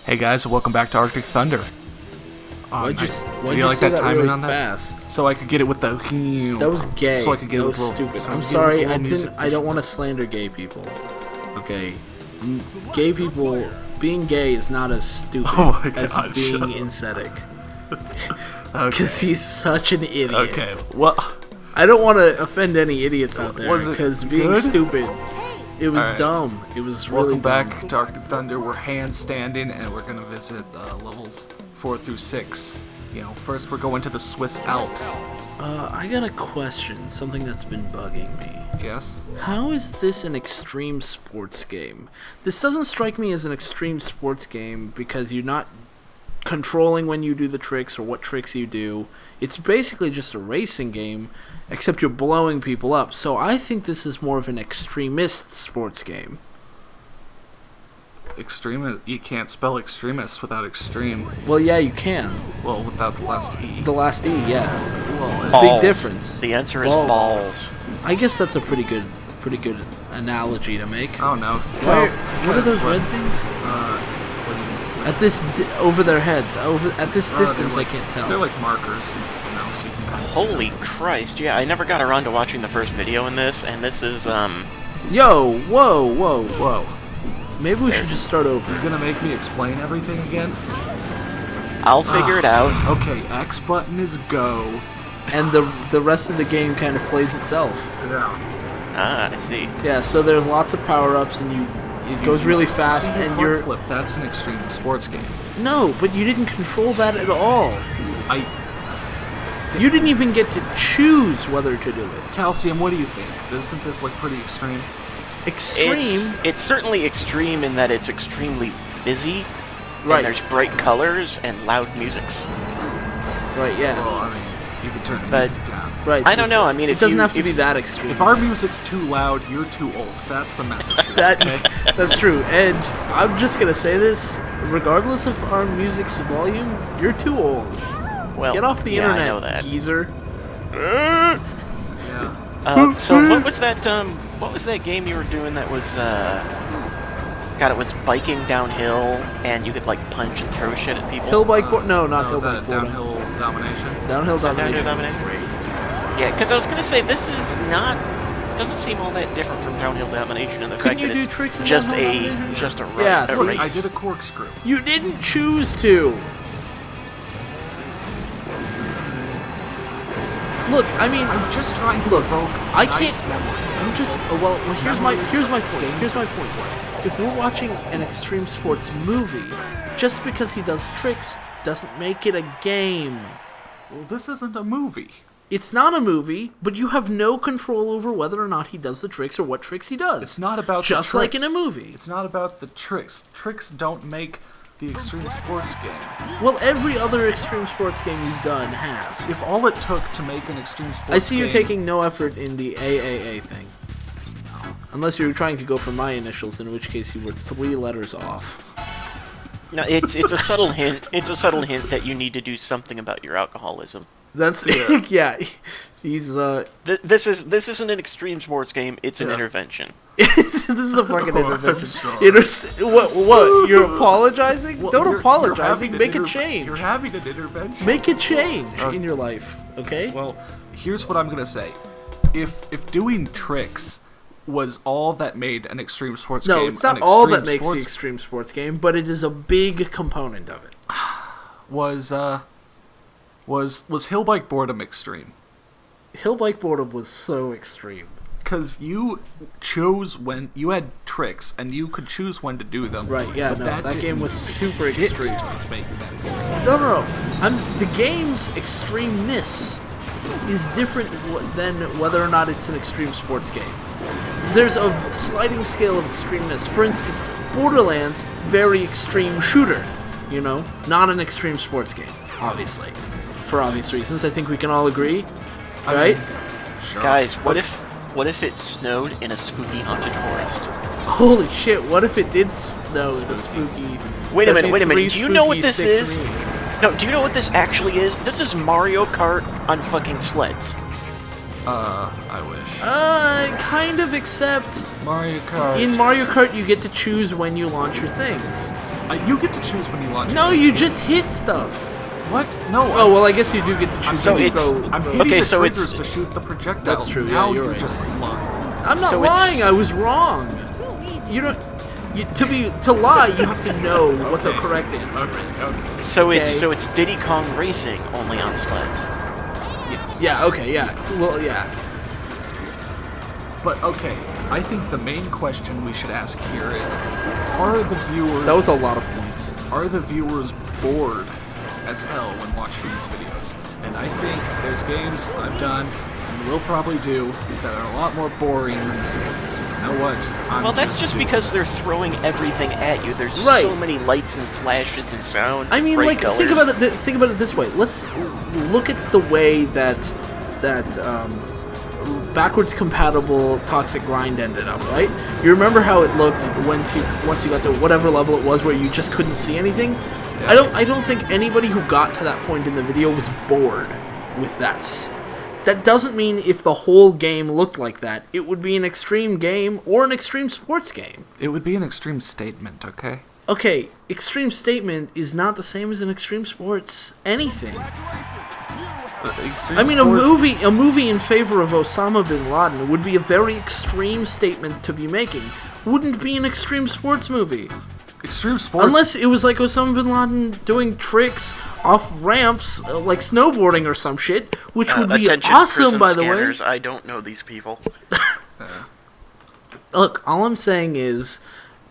Hey guys, welcome back to Arctic Thunder. Why'd you did say you like that timing really on that? fast? So I could get it with the. That was gay. So I could get that it was with stupid. so I'm I sorry. could get it with I don't want to slander gay people. Okay, gay people being gay is not as stupid as being insectic. Because he's such an idiot. Okay, well, I don't want to offend any idiots out there. Because being good? stupid, it was Alright. dumb. It was really welcome dumb. back to Arctic Thunder. We're handstanding, and we're gonna visit levels 4 through 6. You know, first we're going to the Swiss Alps. I got a question. Something that's been bugging me. Yes. How is this an extreme sports game? This doesn't strike me as an extreme sports game because you're not controlling when you do the tricks or what tricks you do. It's basically just a racing game, except you're blowing people up. So I think this is more of an extremist sports game. Extremist? You can't spell extremist without extreme. Well, yeah, you can. Well, without the last E. The last E, yeah. Well, Balls. Big difference. The answer is Balls. balls. I guess that's a pretty good analogy to make. I don't know. What are those red things? What do you mean? At this over their heads, at this distance, they're I can't tell. They're like markers, you know, so you can kind of Holy Christ, yeah, I never got around to watching the first video in this, and this is, Yo, whoa. Whoa. Maybe we should just start over. You're gonna make me explain everything again? I'll figure it out. Okay, X button is go. And the rest of the game kind of plays itself. Yeah. Ah, I see. Yeah, so there's lots of power-ups, and it goes really fast, and you're... flip. That's an extreme sports game. No, but you didn't control that at all. You didn't even get to choose whether to do it. Calcium, what do you think? Doesn't this look pretty extreme? Extreme? It's certainly extreme in that it's extremely busy, Right. and there's bright colors and loud musics. Right, yeah. Well, I mean, you can turn the But- music down. Right. I don't know, I mean, it if doesn't you- have to if- be that extreme. If our music's too loud, you're too old. That's the message here, That okay? that's true, and I'm just gonna say this: regardless of our music's volume, you're too old. Well, Get off the yeah, internet, I know that. geezer. Yeah. So what was that game you were doing that was, God, it was biking downhill, and you could, like, punch and throw shit at people? Hill bike board? No, not hill the bike board. downhill domination. Downhill Is that domination. Downhill is Domination? great. Yeah, because I was gonna say, this is doesn't seem all that different from Downhill Domination in the Couldn't fact you that do it's tricks in just Downhill a Domination? just a run. Yeah, a see, race. I did a corkscrew. You didn't choose to. Look, I mean, I'm just trying to Look, evoke I nice can't- memories. I'm just well. Here's my point. Games Here's my point. If we're watching an extreme sports movie, just because he does tricks doesn't make it a game. Well, this isn't a movie. It's not a movie, but you have no control over whether or not he does the tricks or what tricks he does. It's not about just the like tricks. in a movie. It's not about the tricks. Tricks don't make the extreme sports game. Well, every other extreme sports game you've done has. If all it took to make an extreme sports I see game... you're taking no effort in the AAA thing. Unless you're trying to go for my initials, in which case you were 3 letters off. No, it's a subtle hint. It's a subtle hint that you need to do something about your alcoholism. That's yeah. He's This isn't an extreme sports game. It's an intervention. this is a fucking Oh, I'm intervention. sorry. What? You're apologizing? Well, Don't you're apologize. having Make an a change. You're having an intervention. Make a change in your life, okay? Well, here's what I'm gonna say. If doing tricks was all that made an extreme sports game, No, it's not an all that extreme makes the sports extreme sports game, but it is a big component of it. was hill bike boredom extreme? Hill bike boredom was so extreme. Because you chose when you had tricks and you could choose when to do them. Right? Yeah. but No, that game didn't was super fit extreme. to make that extreme. No. The game's extremeness is different than whether or not it's an extreme sports game. There's a sliding scale of extremeness. For instance, Borderlands, very extreme shooter. You know, not an extreme sports game, obviously. For obvious reasons, I think we can all agree. Right? Sure. Guys, what if it snowed in a spooky haunted forest? Holy shit, what if it did snow in the spooky... Wait a that'd minute. be 3 Do you know what spooky, this 6 is? me. No, do you know what this actually is? This is Mario Kart on fucking sleds. I wish. Kind of, except Mario Kart. in Mario Kart you get to choose when you launch your things. You get to choose when you launch. No, you just hit stuff. What? No. Oh, well, I guess you do get to choose So when you it's- throw. I'm throw- hitting Okay, the so it's- triggers to shoot the projectile. That's true, yeah, Now you're you're right. just lying. I'm not so it's- lying. I was wrong. You don't. To lie, you have to know what the Okay. correct answer Okay, is. okay. So Okay. it's Diddy Kong Racing only on sleds. Yes. Yeah. Okay. Yeah. Well. Yeah. But okay, I think the main question we should ask here is: Are the viewers That was a lot of points. are the viewers bored as hell when watching these videos? And I think there's games I've done and will probably do that are a lot more boring than this. So you know what? Well, that's just doing because they're this. throwing everything at you. There's Right. so many lights and flashes and sounds. I mean, bright like, colors. think about it. Think about it this way. Let's look at the way that backwards compatible Toxic Grind ended up. Right? You remember how it looked once you got to whatever level it was where you just couldn't see anything. Yeah. I don't think anybody who got to that point in the video was bored with that. That doesn't mean if the whole game looked like that, it would be an extreme game or an extreme sports game. It would be an extreme statement, okay? Okay, extreme statement is not the same as an extreme sports anything. I mean, a movie in favor of Osama bin Laden would be a very extreme statement to be making. Wouldn't be an extreme sports movie. Extreme sports. Unless it was like Osama bin Laden doing tricks off ramps, like snowboarding or some shit, which would be Attention, awesome, prison by the scanners. way. I don't know these people. Look, all I'm saying is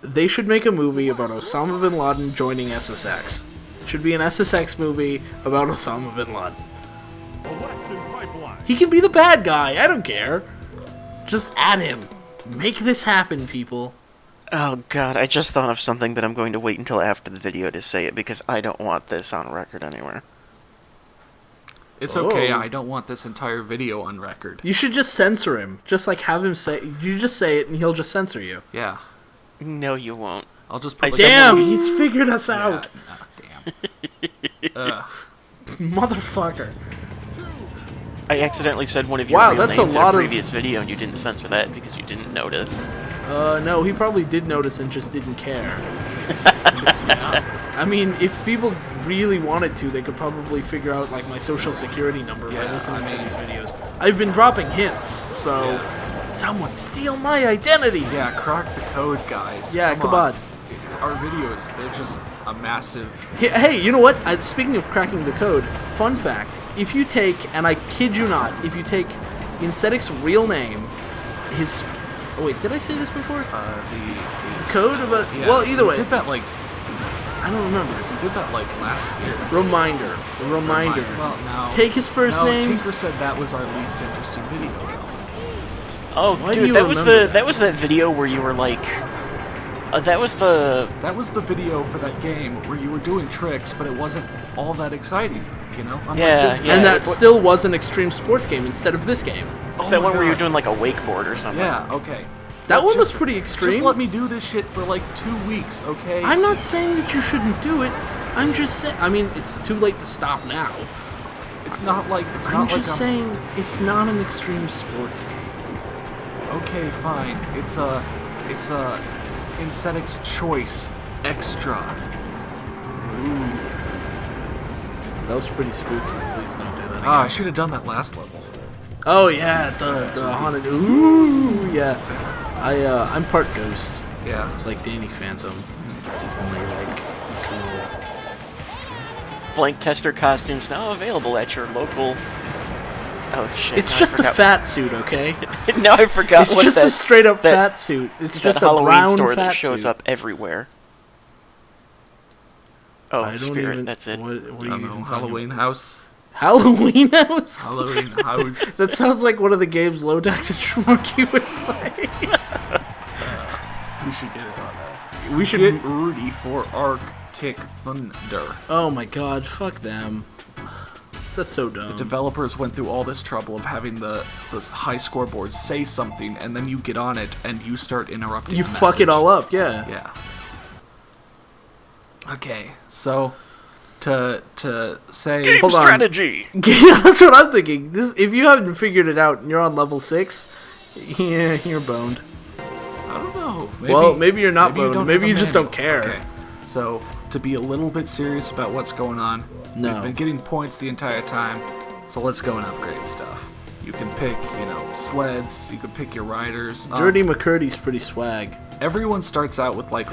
they should make a movie about Osama bin Laden joining SSX. Should be an SSX movie about Osama bin Laden. He can be the bad guy. I don't care. Just add him. Make this happen, people. Oh god, I just thought of something, but I'm going to wait until after the video to say it because I don't want this on record anywhere. It's okay, Oh. I don't want this entire video on record. You should just censor him. Just like have him say. You just say it, and he'll just censor you. Yeah. No, you won't. I'll just put Damn, he's figured us Yeah, out, damn. Ugh. motherfucker. I accidentally said one of your Wow, real that's a names in lot a of- previous video, and you didn't censor that because you didn't notice. No, he probably did notice and just didn't care. I mean, if people really wanted to, they could probably figure out like my social security number by Yeah, listening I to mean- these videos. I've been dropping hints, so someone steal my identity. Yeah, crack the code, guys. Yeah, come on. Our videos, they're just a massive... Hey, you know what? Speaking of cracking the code, fun fact: if you take, and I kid you not, if you take Insetic's real name, his wait, did I say this before? the Code about yeah, well, either we way, did that like... I don't remember. We did that like last year. Reminder. Well, now... Take his first no, name. Tinker said that was our least interesting video, though. Oh, Why do dude, you that was remember that was that video where you were like, that was the That was the video for that game where you were doing tricks, but it wasn't all that exciting, you know? Unlike Yeah, this game. yeah. And that still was an extreme sports game instead of this game. was Oh that my one where you were God. doing like a wakeboard or something. Yeah, okay. That one was Just- pretty extreme. Just let me do this shit for like 2 weeks, okay? I'm not saying that you shouldn't do it. I'm just saying. I mean, it's too late to stop now. It's not like it's I'm not just like saying it's not an extreme sports game. okay, fine. It's a Insetic's Choice Extra. That was pretty spooky. Please don't do that again. Ah, I should have done that last level. Oh yeah, the haunted. Ooh yeah. I'm part ghost, Yeah. like Danny Phantom, only like cool. Blank tester costumes now available at your local. Oh shit! It's now I just a forgot- fat suit, okay? now I forgot. It's what just that, a straight up that- fat suit. It's that just a Halloween brown store fat that shows suit. up everywhere. Oh, I don't Spirit, even. that's it. What I are you don't even know, talking Halloween about? House. Halloween House. Halloween House. That sounds like one of the games Lodax and Schmorky would play. We should get it on that. We should. Get Rudy for Arctic Thunder. Oh my god, fuck them. That's so dumb. Developers went through all this trouble of having the high scoreboard say something, and then you get on it and you start interrupting. You the fuck it message. all up, yeah. Yeah. Okay, so to say Game Hold on. strategy. Yeah, that's what I'm thinking. This, if you haven't figured it out and you're on level 6, yeah, you're boned. I don't know. Well, maybe you're not maybe you boned. don't Maybe have you a just manual. don't care. Okay. So to be a little bit serious about what's going on, No. we've been getting points the entire time. So let's go and upgrade stuff. You can pick, sleds. You can pick your riders. Dirty McCurdy's pretty swag. Everyone starts out with like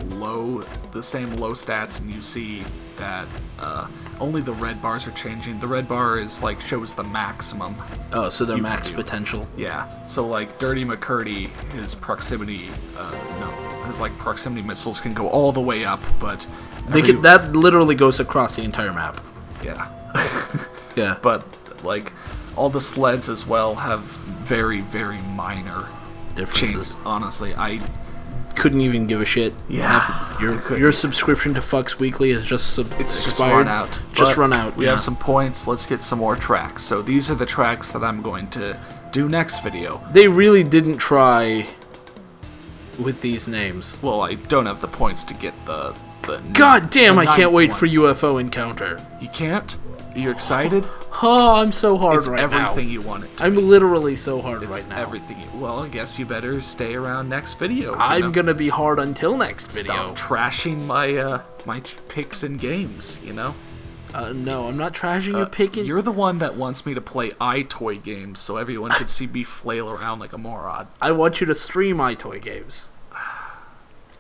the same low stats, and you see that only the red bars are changing. The red bar is like shows the maximum. Oh, so they're You max can do. potential. Yeah. So like Dirty McCurdy, his proximity, his like proximity missiles can go all the way up, but That literally goes across the entire map. yeah. Yeah. But like all the sleds as well have very, very minor Differences. changes. Honestly, I Couldn't even give a shit. Yeah. Your subscription to Fucks Weekly is just It's just expired. run out. Just But run out. We yeah. have some points. Let's get some more tracks. So these are the tracks that I'm going to do next video. They really didn't try with these names. Well, I don't have the points to get the God damn! the I can't ninth wait one. for UFO Encounter. You can't? Are you excited? Oh, I'm so hard It's right everything now. you want it to I'm be. literally so hard It's right now. everything. Well, I guess you better stay around next video. you I'm know? gonna be hard until next video. Stop trashing my picks and games. No, I'm not trashing your pick. You're the one that wants me to play iToy games so everyone can see me flail around like a moron. I want you to stream iToy games.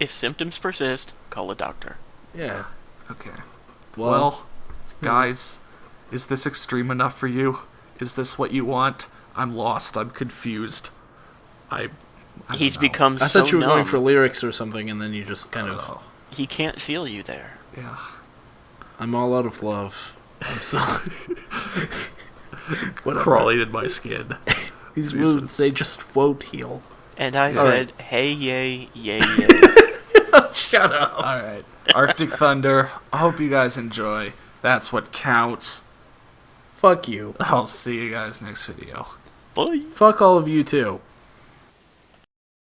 If symptoms persist, call a doctor. Yeah. Okay. Well, Well, guys, is this extreme enough for you? Is this what you want? I'm lost. I'm confused. I don't He's know. become I so thought you were numb. going for lyrics or something, and then you just kind of. Oh, He can't feel you there. yeah. I'm all out of love. I'm so. Crawling in my skin. These Jesus. wounds, they just won't heal. And I Yeah. said, hey, yay, yay, yay. Shut up. All right. Arctic Thunder. I hope you guys enjoy. That's what counts. Fuck you. I'll see you guys next video. Bye. Fuck all of you too.